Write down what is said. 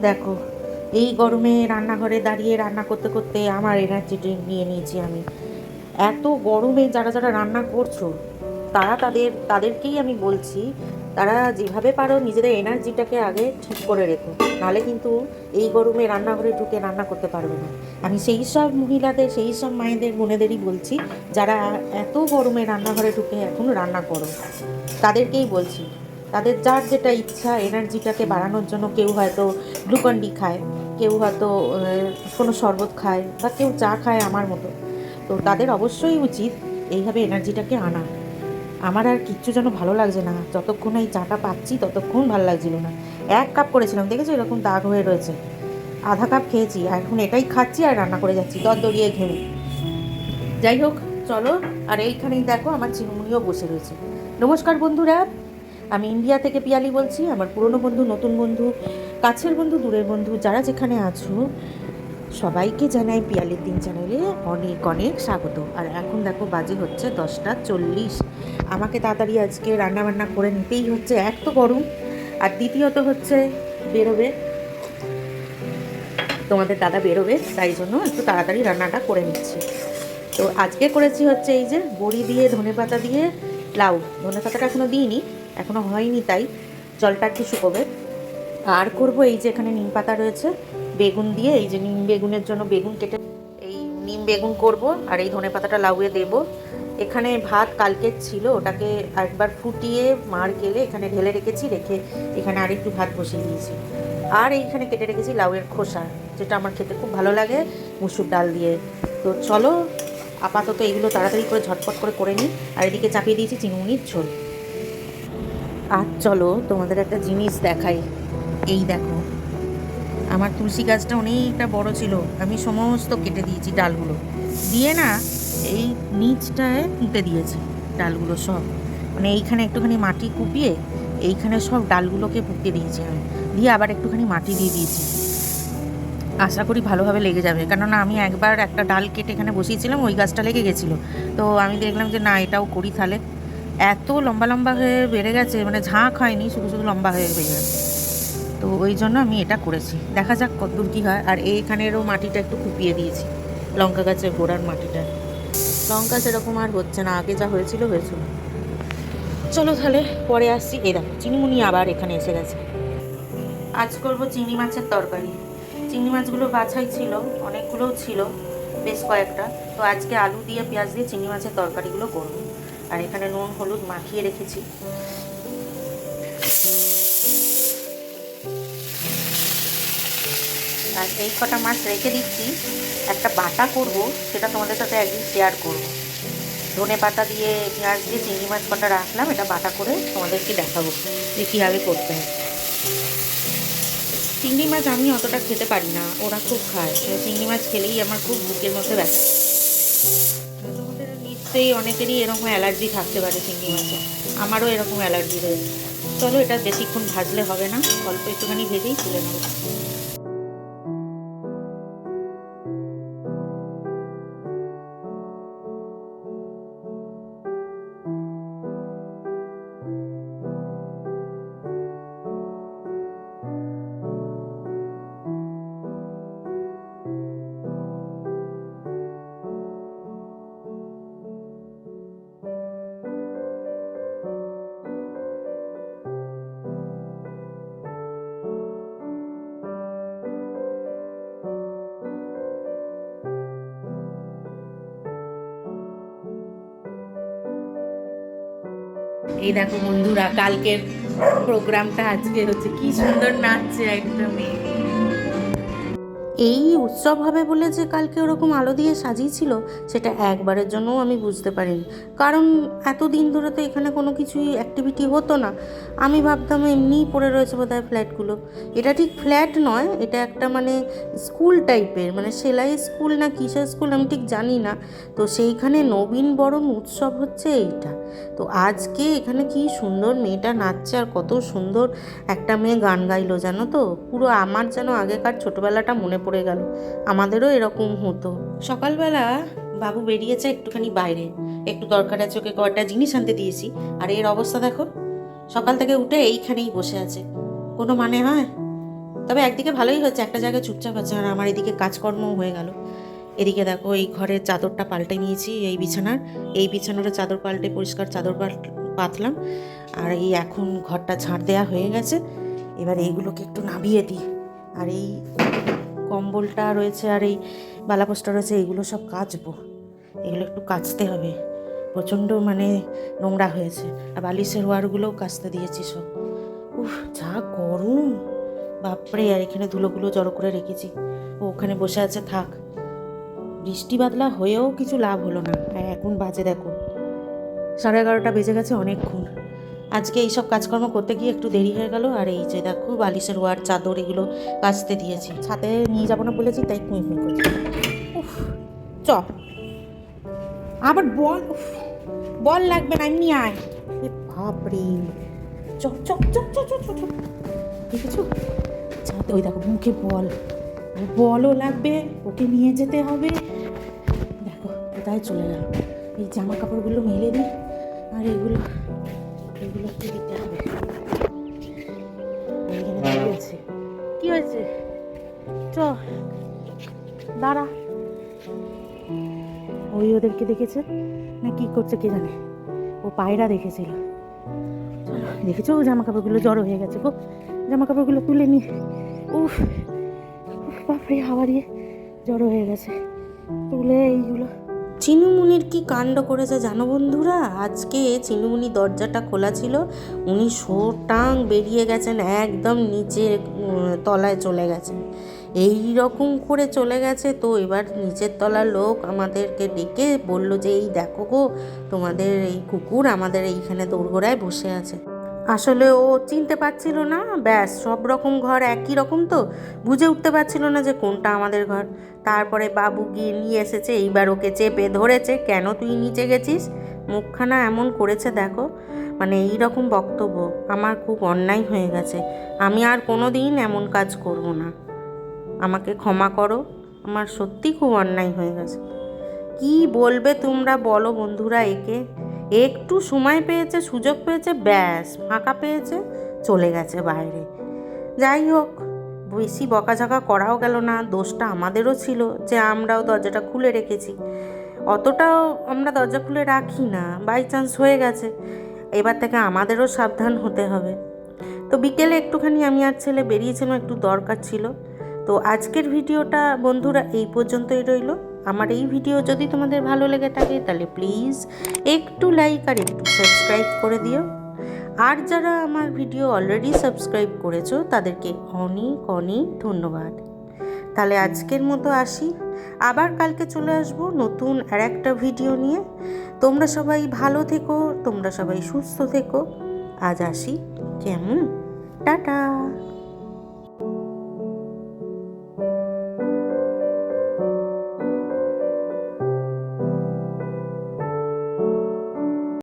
দেখো, এই গরমে রান্নাঘরে দাঁড়িয়ে রান্না করতে করতে আমার এনার্জি ড্রিঙ্ক নিয়ে নিয়েছি আমি। এত গরমে যারা যারা রান্না করছো তাদেরকেই আমি বলছি, তারা যেভাবে পারো নিজেদের এনার্জিটাকে আগে ঠিক করে রেখো, নাহলে কিন্তু এই গরমে রান্নাঘরে ঢুকে রান্না করতে পারবে না। আমি সেই সব মহিলাদের, সেই সব মায়েদের, বোনেদেরই বলছি যারা এত গরমে রান্নাঘরে ঢুকে এখন রান্না করো, তাদেরকেই বলছি। তাদের যার যেটা ইচ্ছা এনার্জিটাকে বাড়ানোর জন্য, কেউ হয়তো গ্লুকন ডি খায়, কেউ হয়তো কোনো শরবত খায়, বা কেউ চা খায় আমার মতো। তো তাদের অবশ্যই উচিত এইভাবে এনার্জিটাকে আনা। আমার আর কিচ্ছু যেন ভালো লাগছে না, যতক্ষণ এই চাটা পাচ্ছি ততক্ষণ ভালো লাগছিল না। 1 কাপ করেছিলাম, দেখেছো এরকম দাগ হয়ে রয়েছে। আধা কাপ খেয়েছি, আর এখন এটাই খাচ্ছি আর রান্না করে যাচ্ছি দরদরিয়ে ঘেমে। যাই হোক, চলো। আর এইখানেই দেখো আমার চিরুমুনিও বসে রয়েছে। নমস্কার বন্ধুরা, আমি ইন্ডিয়া থেকে পিয়ালি বলছি। আমার পুরনো বন্ধু, নতুন বন্ধু, কাছের বন্ধু, দূরের বন্ধু, যারা যেখানে আছো সবাইকে জানাই পিয়ালির দিন চ্যানেলে অনেক অনেক স্বাগত। আর এখন দেখো বাজে হচ্ছে 10টা 40। আমাকে তাড়াতাড়ি আজকে রান্নাবান্না করে নিতেই হচ্ছে, এক তো গরম, আর দ্বিতীয়ত হচ্ছে বেরোবে, তোমাদের দাদা বেরোবে, তাই জন্য একটু তাড়াতাড়ি রান্নাটা করে নিচ্ছি। তো আজকে করেছি হচ্ছে এই যে বড়ি দিয়ে, ধনেপাতা দিয়ে লাউ। ধনেপাতাটা এখনও দিইনি, এখনও হয়নি, তাই জলটা একটু শুকোবে। আর করব এই যে এখানে নিম পাতা রয়েছে, বেগুন দিয়ে, এই যে নিম বেগুনের জন্য বেগুন কেটে এই নিম বেগুন করব, আর এই ধনেপাতাটা লাউয়ে দেব। এখানে ভাত কালকের ছিল, ওটাকে একবার ফুটিয়ে মার গেলে এখানে ঢেলে রেখেছি, রেখে এখানে আরেকটু ভাত বসিয়ে দিয়েছি। আর এইখানে কেটে রেখেছি লাউয়ের খোসা, যেটা আমার খেতে খুব ভালো লাগে মুসুর ডাল দিয়ে। তো চলো, আপাতত এইগুলো তাড়াতাড়ি করে ঝটপট করে করে নিই। আর এদিকে চাপিয়ে দিয়েছি চিংড়ির ঝোল। আর চলো তোমাদের একটা জিনিস দেখাই। এই দেখো, আমার তুলসী গাছটা অনেকটা বড় ছিল, আমি সমস্ত কেটে দিয়েছি ডালগুলো দিয়ে, না এই নিচটায় পুঁতে দিয়েছি ডালগুলো সব। মানে এইখানে একটুখানি মাটি কুপিয়ে এইখানে সব ডালগুলোকে পুঁতে দিয়েছি আমি, দিয়ে আবার একটুখানি মাটি দিয়ে দিয়েছি। আশা করি ভালোভাবে লেগে যাবে, কেননা আমি একবার একটা ডাল কেটে এখানে বসিয়েছিলাম, ওই গাছটা লেগে গেছিলো। তো আমি দেখলাম যে না, এটাও করি তাহলে। এত লম্বা লম্বা হয়ে বেড়ে গেছে, মানে ঝাঁক হয়নি, শুধু শুধু লম্বা হয়ে বেড়ে গেছে। তো ওই জন্য আমি এটা করেছি, দেখা যাক কতদূর কী হয়। আর এইখানেরও মাটিটা একটু কুপিয়ে দিয়েছি, লঙ্কা গাছের গোড়ার মাটিটা। লঙ্কা সেরকম আর হচ্ছে না, আগে যা হয়েছিল হয়েছিল। চলো তাহলে পরে আসছি। এই দেখো চিনিমুনি আবার এখানে এসে গেছে। আজ করব চিংড়ি মাছের তরকারি। চিংড়ি মাছগুলো বাছাই ছিল, অনেকগুলোও ছিল, বেশ কয়েকটা। তো আজকে আলু দিয়ে পেঁয়াজ দিয়ে চিংড়ি মাছের তরকারিগুলো করব। আর এখানে নুন হলুদ মাখিয়ে রেখেছি। আর এই কটা মাছ রেখে দিচ্ছি, একটা বাটা করব, সেটা তোমাদের সাথে একদিন শেয়ার করব। ধনে পাতা দিয়ে পেঁয়াজ দিয়ে চিংড়ি মাছ কটা রাখলাম, এটা বাটা করে তোমাদেরকে দেখাবো যে কীভাবে করতে হয়। চিংড়ি মাছ আমি অতটা খেতে পারি না, ওরা খুব খায়। চিংড়ি মাছ খেলেই আমার খুব বুকের মধ্যে ব্যথা। তোমাদের নিশ্চয়ই অনেকেরই এরকম অ্যালার্জি থাকতে পারে চিংড়ি মাছে, আমারও এরকম অ্যালার্জি রয়েছে। চলো, এটা বেশিক্ষণ ভাজলে হবে না, অল্প একটুখানি ভেজেই তুলে নেবো। এই দেখো বন্ধুরা, কালকের প্রোগ্রামটা আজকে হচ্ছে, কি সুন্দর নাচছে একটা মেয়ে। এই উৎসব হবে বলে যে কালকে ওরকম আলো দিয়ে সাজিয়েছিল, সেটা একবারের জন্যও আমি বুঝতে পারিনি। কারণ এতদিন ধরে তো এখানে কোনো কিছুই অ্যাক্টিভিটি হতো না। আমি ভাবতাম এমনিই পড়ে রয়েছে বোধহয় ফ্ল্যাটগুলো। এটা ঠিক ফ্ল্যাট নয়, এটা একটা মানে স্কুল টাইপের, মানে সেলাই স্কুল না কিসের স্কুল আমি ঠিক জানি না। তো সেইখানে নবীন বরণ উৎসব হচ্ছে এইটা। তো আজকে এখানে কি সুন্দর মেয়েটা নাচছে, আর কত সুন্দর একটা মেয়ে গান গাইলো জানো তো। পুরো আমার যেন আগেকার ছোটোবেলাটা মনে পড়ে গেল, আমাদেরও এরকম হতো। সকালবেলা বাবু বেরিয়েছে একটুখানি বাইরে, একটু দরকার আছে, ওকে কয়েকটা জিনিস আনতে দিয়েছি। আর এর অবস্থা দেখো, সকাল থেকে উঠে এইখানেই বসে আছে, কোনো মানে হয়? তবে একদিকে ভালোই হচ্ছে, একটা জায়গায় চুপচাপ আছে, আর আমার এদিকে কাজকর্মও হয়ে গেল। এদিকে দেখো এই ঘরের চাদরটা পাল্টে নিয়েছি, এই বিছানারও চাদর পাল্টে পরিষ্কার চাদর পাতলাম। আর এই এখন ঘরটা ঝাড় দেওয়া হয়ে গেছে, এবার এইগুলোকে একটু নামিয়ে দিই। আর এই কম্বলটা রয়েছে আর এই বালাপোস্টটা রয়েছে, এইগুলো সব কাচবো, এগুলো একটু কাচতে হবে, প্রচণ্ড মানে নোংরা হয়েছে। আর বালিশের ওয়ারগুলোও কাচতে দিয়েছি সব। উফ যা গরম বাপরে! আর এখানে ধুলোগুলো জড়ো করে রেখেছি, ও ওখানে বসে আছে থাক। বৃষ্টি বাদলা হয়েও কিছু লাভ হলো না। এখন বাজে দেখো 11:30 বেজে গেছে, অনেকক্ষণ। আজকে এইসব কাজকর্ম করতে গিয়ে একটু দেরি হয়ে গেল। আর এই যে দেখো বালিশের ওয়ার চাদর এগুলো কাচতে দিয়েছি, ছাদে নিয়ে যাবো না বলেছি, তাই কুই করছি। উফ চ আবার বল, বল লাগবে না, এমনি আয়। বাপরে চক চক চক চক চক চক, দেখেছো ছাদে? ওই দেখো মুখে বলও লাগবে, ওকে নিয়ে যেতে হবে। দেখো কোথায় চলে গেল। এই জামা কাপড়গুলো মেলে দিই, আর এগুলো একটু দিতে হবে। এইখানে দাঁড়িয়ে আছে, কি হয়েছে? চ দাঁড়া। ওই ওদেরকে দেখেছে না কি করছে কে জানে, ও পায়রা দেখেছিল। দেখেছো জামা কাপড়গুলো জড়ো হয়ে গেছে গো, জামা কাপড়গুলো তুলে নিয়ে। উফ বাপরে, হাওয়া দিয়ে জড়ো হয়ে গেছে, তুলে এইগুলো। চিনুমুনির কি কাণ্ড করেছে জানো বন্ধুরা? আজকে চিনুমুনি দরজাটা খোলা ছিল, উনি টাং বেরিয়ে গেছেন, একদম নিচের তলায় চলে গেছেন। এই রকম করে চলে গেছে। তো এবার নিচের তলার লোক আমাদেরকে ডেকে বলল যে এই দেখো গো, তোমাদের এই কুকুর আমাদের এইখানে দোরগোড়ায় বসে আছে। আসলে ও চিনতে পারছিল না, ব্যাস সব রকম ঘর একই রকম, তো বুঝে উঠতে পারছিল না যে কোনটা আমাদের ঘর। তারপরে বাবু গিয়ে নিয়ে এসেছে, এইবার ওকে চেপে ধরেছে, কেন তুই নিচে গেছিস? মুখখানা এমন করেছে দেখো, মানে এই রকম বক্তব্য। আমার খুব অন্যায় হয়ে গেছে, আমি আর কোনো দিন এমন কাজ করব না, আমাকে ক্ষমা করো, আমার সত্যি খুব অন্যায় হয়ে গেছে। কি বলবে তোমরা বলো বন্ধুরা? একে একটু সময় পেয়েছে, সুযোগ পেয়েছে, ব্যাস ফাঁকা পেয়েছে, চলে গেছে বাইরে। যাই হোক, বেশি বকাঝকা করাও গেল না, দোষটা আমাদেরও ছিল যে আমরাও দরজাটা খুলে রেখেছি। অতটাও আমরা দরজা খুলে রাখি না, বাই চান্স হয়ে গেছে, এবার থেকে আমাদেরও সাবধান হতে হবে। তো বিকেলে একটুখানি আমি আর ছেলে বেরিয়েছিলাম, একটু দরকার ছিল। তো আজকের ভিডিওটা বন্ধুরা এই পর্যন্তই রইল। আমার এই ভিডিও যদি তোমাদের ভালো লেগে থাকে তাহলে প্লিজ একটু লাইক আর একটু সাবস্ক্রাইব করে দিও। আর যারা আমার ভিডিও অলরেডি সাবস্ক্রাইব করেছো তাদেরকে অনেক অনেক ধন্যবাদ। তাহলে আজকের মতো আসি, আবার কালকে চলে আসবো নতুন আর একটা ভিডিও নিয়ে। তোমরা সবাই ভালো থেকো, তোমরা সবাই সুস্থ থেকো। আজ আসি, কেমন? টাটা।